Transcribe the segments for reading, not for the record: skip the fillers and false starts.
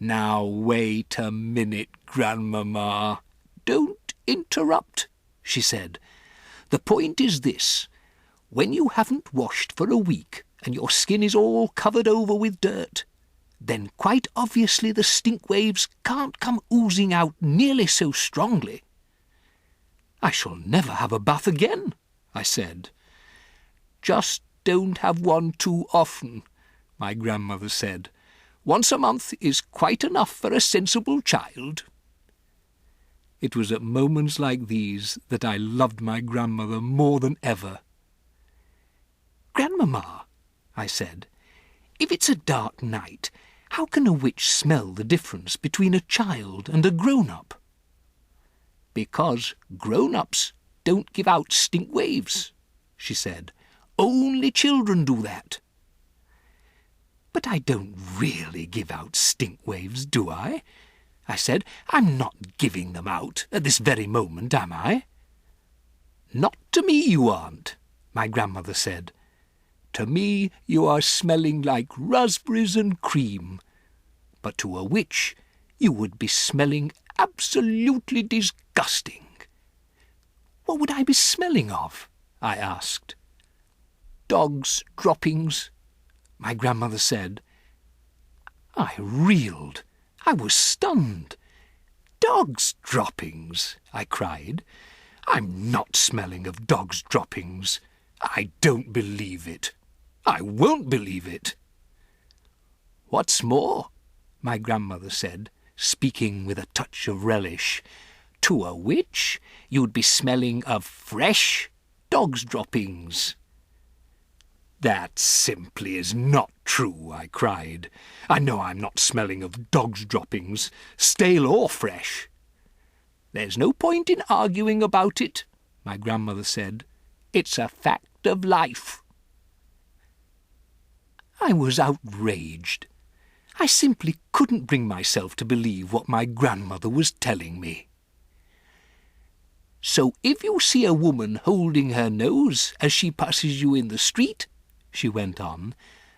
"Now wait a minute, Grandmamma. Don't interrupt," she said. "The point is this. When you haven't washed for a week and your skin is all covered over with dirt, then quite obviously the stink waves can't come oozing out nearly so strongly." "I shall never have a bath again," I said. "Just don't have one too often," my grandmother said. "Once a month is quite enough for a sensible child." It was at moments like these that I loved my grandmother more than ever. "Grandmamma," I said, "if it's a dark night, how can a witch smell the difference between a child and a grown-up?" "Because grown-ups don't give out stink waves," she said. "Only children do that." "But I don't really give out stink waves, do I?" I said. "I'm not giving them out at this very moment, am I?" "Not to me you aren't," my grandmother said. "To me you are smelling like raspberries and cream, but to a witch you would be smelling absolutely disgusting." "What would I be smelling of?" I asked. "Dog's droppings," my grandmother said. I reeled. I was stunned. "Dog's droppings!" I cried. "I'm not smelling of dog's droppings. I don't believe it. I won't believe it." "What's more," my grandmother said, speaking with a touch of relish, "to a witch you'd be smelling of fresh dog's droppings." "That simply is not true," I cried. "I know I'm not smelling of dog's droppings, stale or fresh." "There's no point in arguing about it," my grandmother said. "It's a fact of life." I was outraged. I simply couldn't bring myself to believe what my grandmother was telling me. "So if you see a woman holding her nose as she passes you in the street," she went on,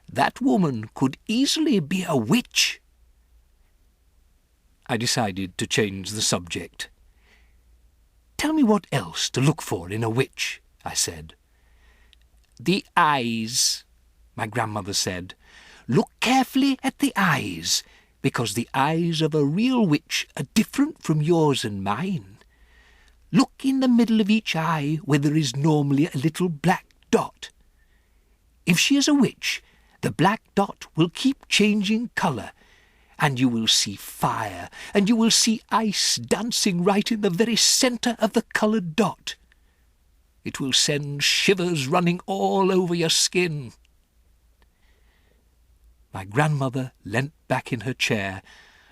"that woman could easily be a witch." I decided to change the subject. "Tell me what else to look for in a witch," I said. "The eyes," my grandmother said. "Look carefully at the eyes, because the eyes of a real witch are different from yours and mine. Look in the middle of each eye where there is normally a little black dot. If she is a witch, the black dot will keep changing colour, and you will see fire, and you will see ice dancing right in the very centre of the coloured dot. It will send shivers running all over your skin." My grandmother leant back in her chair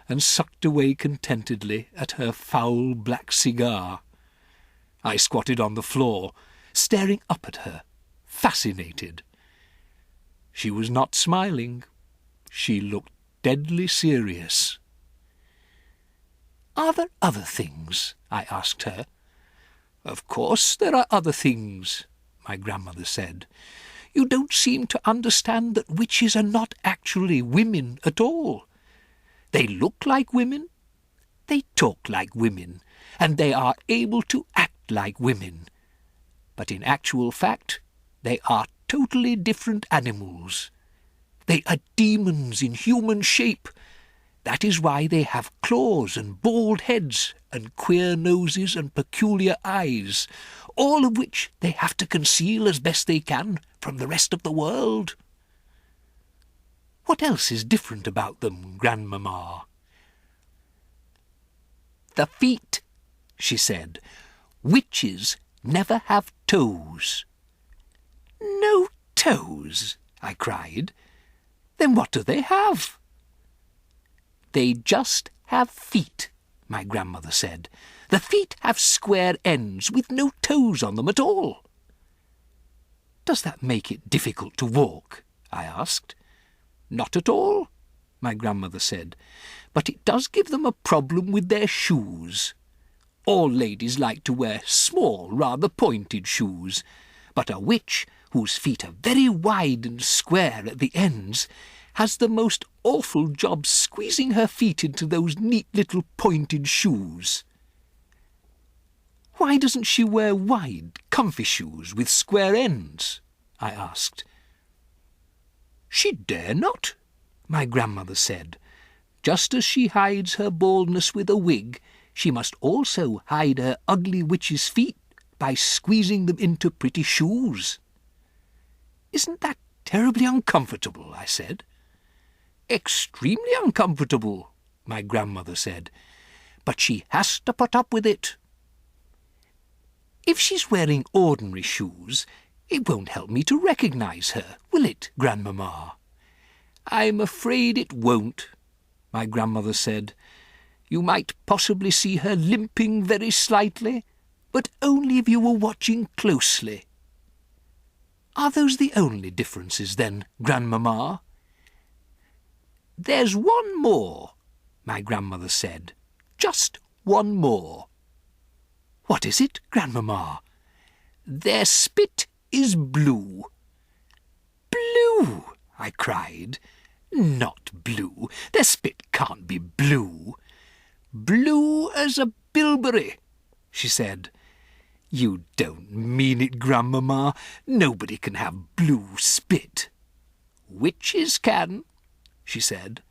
and sucked away contentedly at her foul black cigar. I squatted on the floor, staring up at her, fascinated. She was not smiling. She looked deadly serious. "Are there other things?" I asked her. "Of course there are other things," my grandmother said. "You don't seem to understand that witches are not actually women at all. They look like women, they talk like women, and they are able to act like women. But in actual fact, they are totally different animals. They are demons in human shape. That is why they have claws and bald heads and queer noses and peculiar eyes, all of which they have to conceal as best they can from the rest of the world." "What else is different about them, Grandmamma?" "The feet," she said. "Witches never have toes." "No toes?" I cried. "Then what do they have?" "They just have feet," my grandmother said. "The feet have square ends with no toes on them at all." "Does that make it difficult to walk?" I asked. "Not at all," my grandmother said, "but it does give them a problem with their shoes. All ladies like to wear small, rather pointed shoes, but a witch, whose feet are very wide and square at the ends, has the most awful job squeezing her feet into those neat little pointed shoes." "Why doesn't she wear wide, comfy shoes with square ends?" I asked. "She dare not," my grandmother said. "Just as she hides her baldness with a wig, she must also hide her ugly witch's feet by squeezing them into pretty shoes." "Isn't that terribly uncomfortable?" I said. "Extremely uncomfortable," my grandmother said. "But she has to put up with it. If she's wearing ordinary shoes, it won't help me to recognise her, will it, Grandmamma?" "I'm afraid it won't," my grandmother said. "You might possibly see her limping very slightly, but only if you were watching closely." "Are those the only differences, then, Grandmamma?" "There's one more," my grandmother said. "Just one more." "What is it, Grandmamma?" "Their spit is blue." "Blue!" I cried. "Not blue. Their spit can't be blue." "Blue as a bilberry," she said. "You don't mean it, Grandmamma. Nobody can have blue spit." "Witches can," she said.